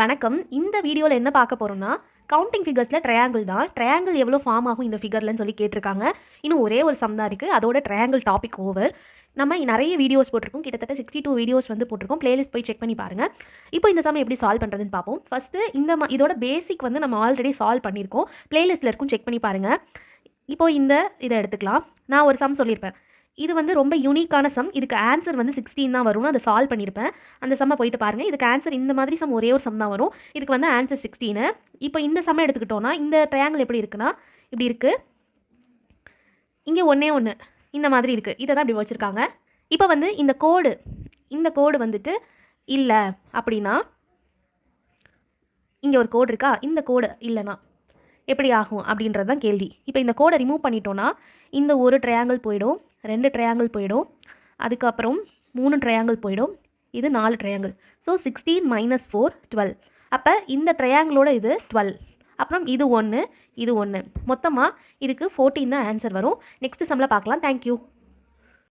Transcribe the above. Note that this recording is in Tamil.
வணக்கம். இந்த வீடியோல என்ன பார்க்க போறோம்னா, கவுண்டிங் ஃபிகர்ஸ்ல ட்ரையாங்கிள் தான். ட்ரையாங்கிள் எவ்வளோ ஃபார்ம் ஆகும் இந்த ஃபிகர்லன்னு சொல்லி கேட்டிருக்காங்க. இன்னும் ஒரே ஒரு சம் தான் இருக்கு. அதோட ட்ரையாங்கிள் டாபிக் ஓவர். நம்ம நெறைய வீடியோஸ் போட்டிருக்கோம். கிட்டத்தட்ட 62 வீடியோஸ் வந்து போட்டிருக்கோம். பிளேலிஸ்ட் போய் செக் பண்ணி பாருங்க. இப்போ இந்த சம் எப்படி சால்வ் பண்றதுன்னு பார்ப்போம். ஃபர்ஸ்ட்டு இதோட பேசிக் வந்து நம்ம ஆல்ரெடி சால்வ் பண்ணியிருக்கோம். பிளேலிஸ்ட்ல இருக்கும் செக் பண்ணி பாருங்க. இப்போ இத எடுத்துக்கலாம். நான் ஒரு சம் சொல்லியிருப்பேன். இது வந்து ரொம்ப யூனிக்கான சம். இதுக்கு ஆன்சர் வந்து 16 தான் வரும்னு அதை சால்வ் பண்ணியிருப்பேன். அந்த சம்மை போயிட்டு பாருங்க. இதுக்கு ஆன்சர் இந்த மாதிரி சம் ஒரே ஒரு சம் தான் வரும். இதுக்கு வந்து ஆன்சர் 16. இப்போ இந்த சம்மை எடுத்துக்கிட்டோம்னா இந்த ட்ரையாங்கிள் எப்படி இருக்குன்னா இப்படி இருக்கு. இங்கே ஒண்ணே ஒன்று இந்த மாதிரி இருக்கு. இதை தான் இப்படி வச்சிருக்காங்க. இப்போ வந்து இந்த கோடு வந்துட்டு இல்லை அப்படின்னா இங்கே ஒரு கோடு இருக்கா, இந்த கோடு இல்லைனா எப்படி ஆகும் அப்படின்றது தான் கேள்வி. இப்போ இந்த கோடை ரிமூவ் பண்ணிட்டோன்னா இந்த ஒரு ட்ரையாங்கிள் போயிடும், 2 ட்ரையாங்கிள் போயிடும், அதுக்கப்புறம் 3 ட்ரையாங்கிள் போயிடும், இது 4 ட்ரையாங்கிள். ஸோ 16 - 4 12. அப்போ இந்த ட்ரையாங்கிளோட இது 12. அப்புறம் இது 1 இது 1. மொத்தமாக இதுக்கு 14 தான் ஆன்சர் வரும். நெக்ஸ்ட் சம்மில் பார்க்கலாம். தேங்க்யூ.